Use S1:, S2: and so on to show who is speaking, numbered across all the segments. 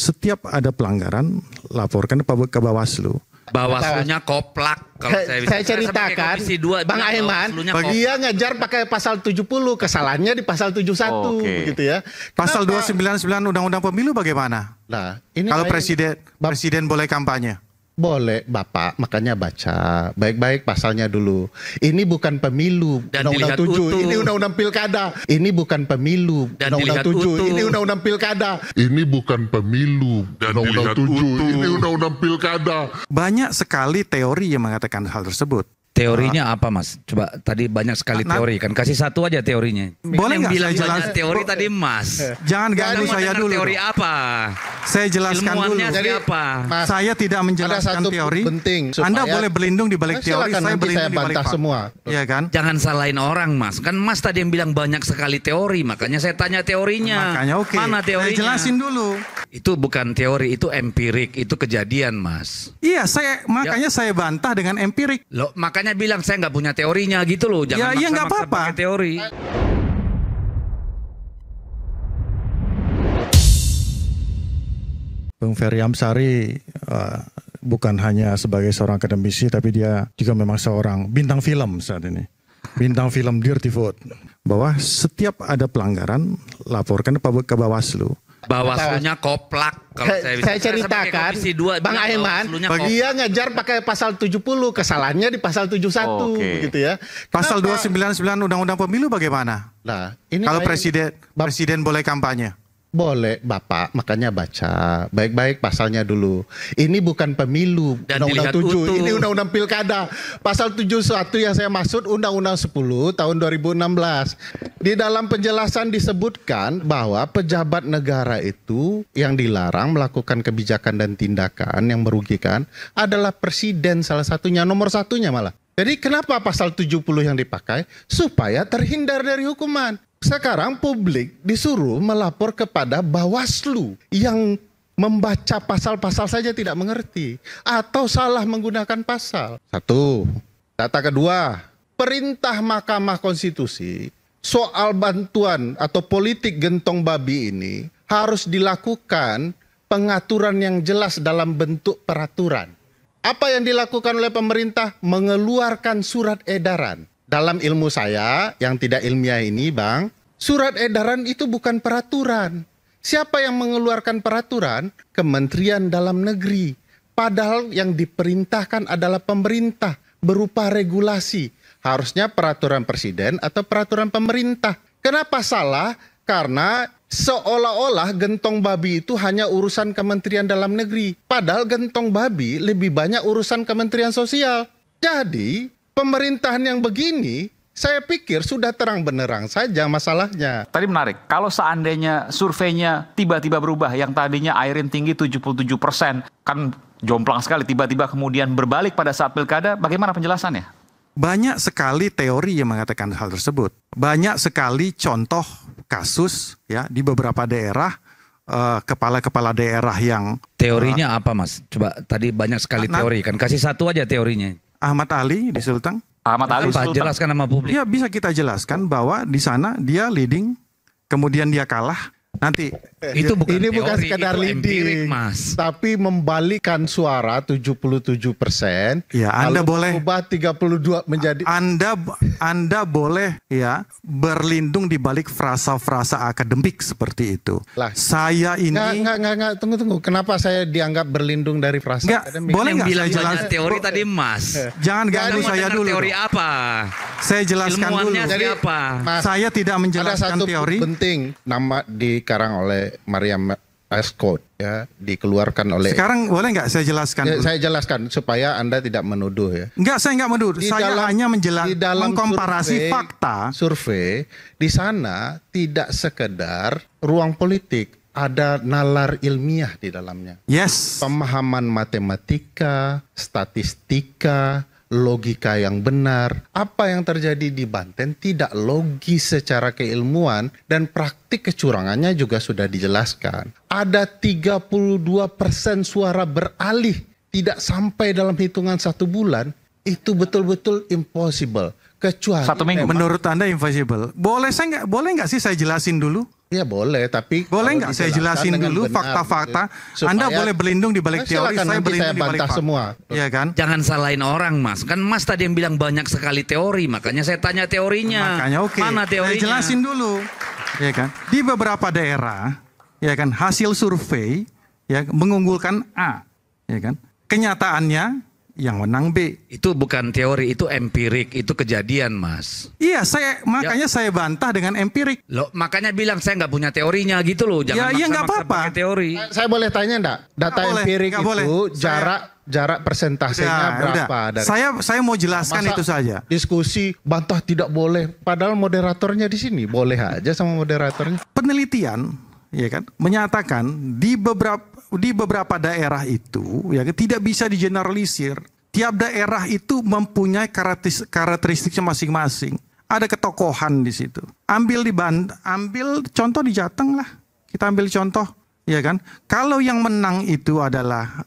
S1: setiap ada pelanggaran laporkan ke Bawaslu.
S2: Bawaslunya koplak. Kalau
S3: saya ceritakan, Bang Aiman, dia ngejar pakai pasal 70, kesalahannya di pasal 71, gitu ya.
S1: Pasal 299 Undang-Undang Pemilu bagaimana?
S3: Nah, ini
S1: kalau presiden boleh kampanye?
S3: Boleh, Bapak, makanya baca baik-baik pasalnya dulu. Ini bukan pemilu, Undang-Undang 7, ini Undang-Undang Pilkada. Ini bukan pemilu, Undang-Undang 7, ini Undang-Undang Pilkada.
S4: Ini bukan pemilu, Undang-Undang 7, ini Undang-Undang Pilkada.
S1: Banyak sekali teori yang mengatakan hal tersebut.
S2: Teorinya apa, Mas? Coba, tadi banyak sekali teori kan. Kasih satu aja teorinya.
S1: Boleh nggak saya
S2: jelaskan teori tadi, Mas?
S1: Jangan ganggu saya dulu.
S2: Teori apa?
S1: Saya jelaskan
S2: ilmuannya
S1: dulu.
S2: siapa?
S3: Mas,
S1: saya tidak menjelaskan teori.
S3: Penting,
S1: Anda boleh berlindung di balik teori. Saya berlindung di balik fakta
S3: semua.
S1: Iya kan?
S2: Jangan salahin orang, Mas. Kan Mas tadi yang bilang banyak sekali teori. Makanya saya tanya teorinya.
S1: Makanya oke.
S2: Mana teorinya?
S1: Saya jelasin dulu.
S2: Itu bukan teori, itu empirik. Itu kejadian, Mas.
S1: Iya, makanya saya bantah dengan empirik.
S2: Loh, makanya bilang saya nggak punya teorinya gitu loh. Jangan
S1: ya nggak
S2: maksa-maksa
S1: apa-apa.
S2: pakai teori.
S1: Bung Ferry Amsari bukan hanya sebagai seorang akademisi, tapi dia juga memang seorang bintang film saat ini. Bintang film Dirty Vote. Bahwa setiap ada pelanggaran, laporkan ke Bawaslu.
S2: Bawaslunya koplak. Kalau
S3: saya ceritakan, Bang Aiman, dia ngejar pakai pasal 70, kesalahannya di pasal 71, gitu ya.
S1: Pasal 299 Undang-Undang Pemilu bagaimana?
S3: Nah, ini
S1: kalau presiden boleh kampanye?
S3: Boleh, Bapak, makanya baca baik-baik pasalnya dulu. Ini bukan pemilu, Undang-Undang 7, ini Undang-Undang Pilkada. Pasal 71 yang saya maksud Undang-Undang 10 tahun 2016. Di dalam penjelasan disebutkan bahwa pejabat negara itu yang dilarang melakukan kebijakan dan tindakan yang merugikan adalah presiden, salah satunya, nomor satunya malah. Jadi kenapa pasal 70 yang dipakai? Supaya terhindar dari hukuman. Sekarang publik disuruh melapor kepada Bawaslu yang membaca pasal-pasal saja tidak mengerti atau salah menggunakan pasal. Satu. Data kedua, perintah Mahkamah Konstitusi soal bantuan atau politik gentong babi ini harus dilakukan pengaturan yang jelas dalam bentuk peraturan. Apa yang dilakukan oleh pemerintah? Mengeluarkan surat edaran. Dalam ilmu saya yang tidak ilmiah ini, Bang, surat edaran itu bukan peraturan. Siapa yang mengeluarkan peraturan? Kementerian Dalam Negeri. Padahal yang diperintahkan adalah pemerintah berupa regulasi. Harusnya peraturan presiden atau peraturan pemerintah. Kenapa salah? Karena seolah-olah gentong babi itu hanya urusan Kementerian Dalam Negeri. Padahal gentong babi lebih banyak urusan Kementerian Sosial. Jadi pemerintahan yang begini, saya pikir sudah terang benerang saja masalahnya.
S5: Tadi menarik, kalau seandainya surveinya tiba-tiba berubah, yang tadinya Airin tinggi 77%, kan jomplang sekali, tiba-tiba kemudian berbalik pada saat pilkada, bagaimana penjelasannya?
S1: Banyak sekali teori yang mengatakan hal tersebut. Banyak sekali contoh kasus ya di beberapa daerah, kepala-kepala daerah yang...
S2: Teorinya apa, Mas? Coba, tadi banyak sekali teori kan, kasih satu aja teorinya.
S1: Ahmad Ali di Sulteng.
S5: Ahmad Ali
S2: Sulteng. Jelaskan nama publik.
S1: Ya bisa kita jelaskan bahwa di sana dia leading, kemudian dia kalah. Nanti
S2: itu bukan
S3: ini
S2: teori,
S3: bukan sekedar leading,
S2: Mas,
S3: tapi membalikkan suara 77%.
S1: Ya, Anda boleh
S3: ubah 32 menjadi.
S1: Anda boleh ya berlindung di balik frasa-frasa akademik seperti itu.
S3: Lah,
S1: saya ini
S3: nggak, tunggu. Kenapa saya dianggap berlindung dari frasa akademik?
S1: Boleh nggak
S2: saya
S1: jelaskan
S2: teori tadi, Mas?
S1: Jangan ganggu saya dulu.
S2: Teori apa?
S1: Saya jelaskan
S2: ilmuannya
S1: dulu.
S2: siapa?
S3: Mas,
S1: saya tidak menjelaskan
S3: ada satu
S1: teori.
S3: Penting, nama dikarang oleh Mariam Escott ya, dikeluarkan oleh.
S1: Sekarang boleh nggak saya jelaskan?
S3: Saya jelaskan supaya Anda tidak menuduh ya.
S1: Enggak, saya nggak menuduh. Saya hanya mengkomparasi fakta.
S3: Survei di sana tidak sekedar ruang politik, ada nalar ilmiah di dalamnya.
S1: Yes.
S3: Pemahaman matematika, statistika, logika yang benar. Apa yang terjadi di Banten tidak logis secara keilmuan dan praktik kecurangannya juga sudah dijelaskan. Ada 32% suara beralih tidak sampai dalam hitungan 1 bulan. Itu betul-betul impossible. Kecuali
S5: 1 minggu.
S1: Menurut Anda impossible. Boleh nggak sih saya jelasin dulu?
S3: Ya boleh, tapi
S1: boleh nggak saya jelasin dulu fakta-fakta?
S3: Gitu.
S1: Anda boleh berlindung di balik teori, saya berlindung di balik fakta.
S3: Semua.
S1: Iya kan?
S2: Jangan salahin orang, Mas. Kan Mas tadi yang bilang banyak sekali teori, makanya saya tanya teorinya.
S1: Makanya oke.
S2: Mana teorinya?
S1: Saya jelasin dulu. Ya kan? Di beberapa daerah, ya kan, hasil survei ya mengunggulkan A, ya kan? Kenyataannya yang menang B.
S2: Itu bukan teori, itu empirik, itu kejadian, Mas.
S1: Iya, makanya saya bantah dengan empirik.
S2: Loh, makanya bilang saya nggak punya teorinya gitu loh. Jangan
S1: Ya, nggak
S2: maksa-maksa
S1: apa-apa.
S2: pakai teori.
S3: Saya boleh tanya enggak? Data empirik itu
S1: boleh.
S3: jarak persentasenya berapa? Dari
S1: Saya mau jelaskan itu saja.
S3: Diskusi bantah tidak boleh, padahal moderatornya di sini. Boleh aja sama moderatornya.
S1: Penelitian ya kan menyatakan di beberapa daerah itu ya tidak bisa digeneralisir. Tiap daerah itu mempunyai karakteristiknya masing-masing. Ada ketokohan di situ. Ambil contoh di Jateng lah. Kita ambil contoh, ya kan? Kalau yang menang itu adalah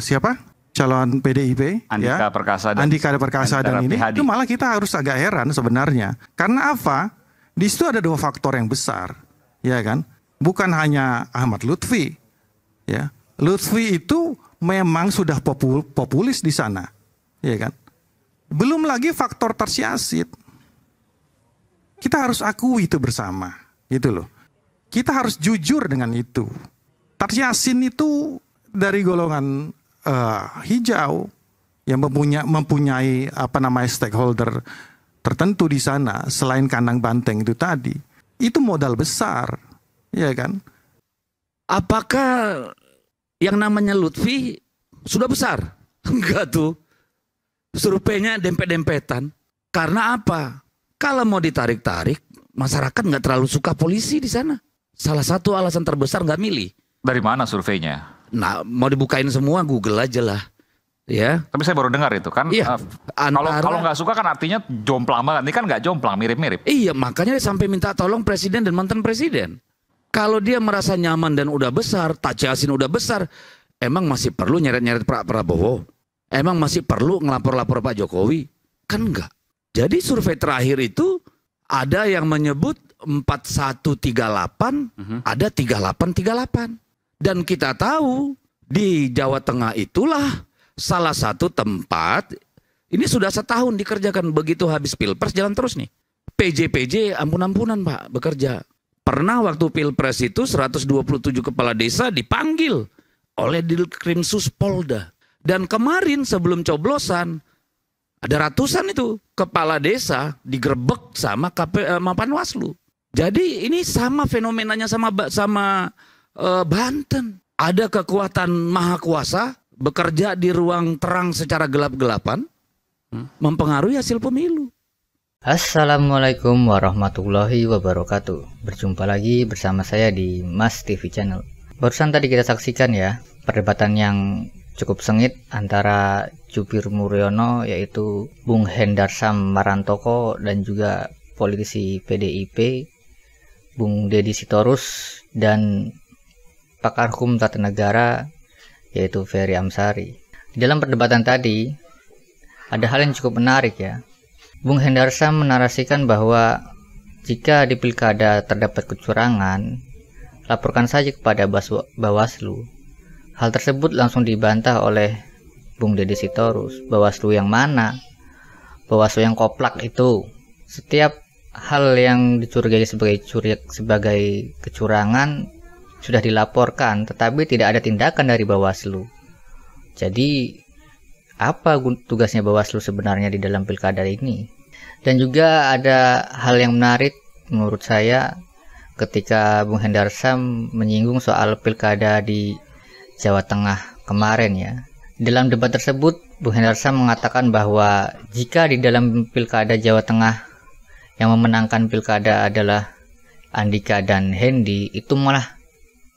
S1: siapa? Calon PDIP,
S5: Andika
S1: ya.
S5: Perkasa
S1: dan ini, itu malah kita harus agak heran sebenarnya. Karena apa? Di situ ada dua faktor yang besar, ya kan? Bukan hanya Ahmad Lutfi, ya. Lutfi itu memang sudah populis di sana, ya kan? Belum lagi faktor Tarsiasid. Kita harus akui itu bersama, gitu loh. Kita harus jujur dengan itu. Tarsiasin itu dari golongan hijau yang mempunyai stakeholder tertentu di sana selain kandang banteng itu tadi. Itu modal besar, ya kan?
S2: Apakah yang namanya Lutfi sudah besar? Enggak tuh. Surveinya dempet-dempetan. Karena apa? Kalau mau ditarik-tarik, masyarakat nggak terlalu suka polisi di sana. Salah satu alasan terbesar nggak milih.
S5: Dari mana surveinya?
S2: Nah, mau dibukain semua Google aja lah. Ya.
S5: Tapi saya baru dengar itu kan.
S2: Iya,
S5: Kalau nggak suka kan artinya jomplang banget. Ini kan nggak jomplang, mirip-mirip.
S2: Iya, makanya dia sampai minta tolong presiden dan mantan presiden. Kalau dia merasa nyaman dan udah besar, Tarsiasin udah besar, emang masih perlu nyeret-nyeret Pak Prabowo? Emang masih perlu ngelapor-lapor Pak Jokowi? Kan enggak. Jadi survei terakhir itu ada yang menyebut 4138, ada 3838. Dan kita tahu di Jawa Tengah itulah salah satu tempat, ini sudah setahun dikerjakan, begitu habis Pilpres jalan terus nih. PJ ampun-ampunan Pak bekerja. Pernah waktu Pilpres itu 127 kepala desa dipanggil oleh Dilkrimsus Polda. Dan kemarin sebelum coblosan ada ratusan itu kepala desa digerebek sama Panwaslu. Jadi ini sama fenomenanya sama Banten. Ada kekuatan maha kuasa bekerja di ruang terang secara gelap-gelapan mempengaruhi hasil pemilu.
S6: Assalamualaikum warahmatullahi wabarakatuh. Berjumpa lagi bersama saya di Mas TV Channel. Barusan tadi kita saksikan ya perdebatan yang cukup sengit antara Jupir Muryono yaitu Bung Hendarsam Marantoko dan juga politisi PDIP Bung Deddy Sitorus dan pakar hukum tata negara yaitu Ferry Amsari. Di dalam perdebatan tadi ada hal yang cukup menarik ya. Bung Hendarsam menarasikan bahwa jika di pilkada terdapat kecurangan, laporkan saja kepada Bawaslu. Hal tersebut langsung dibantah oleh Bung Deddy Sitorus. Bawaslu yang mana? Bawaslu yang koplak itu. Setiap hal yang dicurigai sebagai kecurangan sudah dilaporkan, tetapi tidak ada tindakan dari Bawaslu. Jadi apa tugasnya Bawaslu sebenarnya di dalam pilkada ini? Dan juga ada hal yang menarik menurut saya ketika Bung Hendarsam menyinggung soal pilkada di Jawa Tengah kemarin ya. Dalam debat tersebut Bung Hendarsam mengatakan bahwa jika di dalam pilkada Jawa Tengah yang memenangkan pilkada adalah Andika dan Hendi, itu malah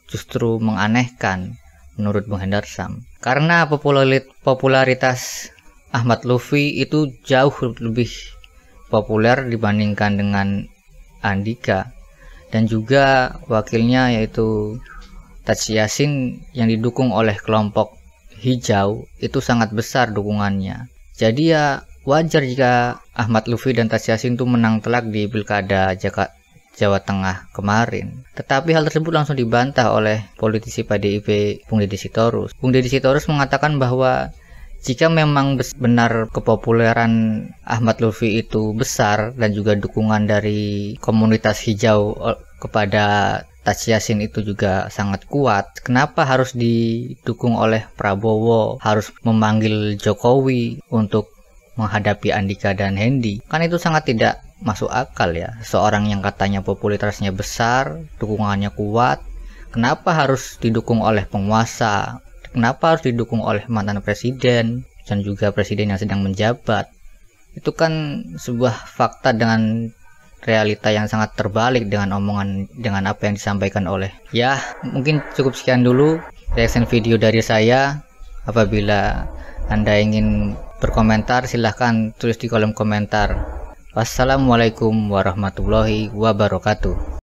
S6: justru menganehkan menurut Bung Hendarsam. Karena popularitas Ahmad Lutfi itu jauh lebih populer dibandingkan dengan Andika. Dan juga wakilnya yaitu Tarsiasin yang didukung oleh kelompok hijau itu sangat besar dukungannya. Jadi ya wajar jika Ahmad Lutfi dan Tarsiasin itu menang telak di pilkada Jawa Tengah kemarin. Tetapi hal tersebut langsung dibantah oleh politisi PDIP Bung Deddy Sitorus. Bung Deddy Sitorus mengatakan bahwa jika memang benar kepopuleran Ahmad Lutfi itu besar dan juga dukungan dari komunitas hijau kepada Taci Yassin itu juga sangat kuat, kenapa harus didukung oleh Prabowo, harus memanggil Jokowi untuk menghadapi Andika dan Hendy? Kan itu sangat tidak masuk akal ya. Seorang yang katanya popularitasnya besar, dukungannya kuat, kenapa harus didukung oleh penguasa? Kenapa harus didukung oleh mantan presiden dan juga presiden yang sedang menjabat? Itu kan sebuah fakta dengan realita yang sangat terbalik dengan apa yang disampaikan oleh. Ya, mungkin cukup sekian dulu reaction video dari saya. Apabila Anda ingin berkomentar, silahkan tulis di kolom komentar. Wassalamualaikum warahmatullahi wabarakatuh.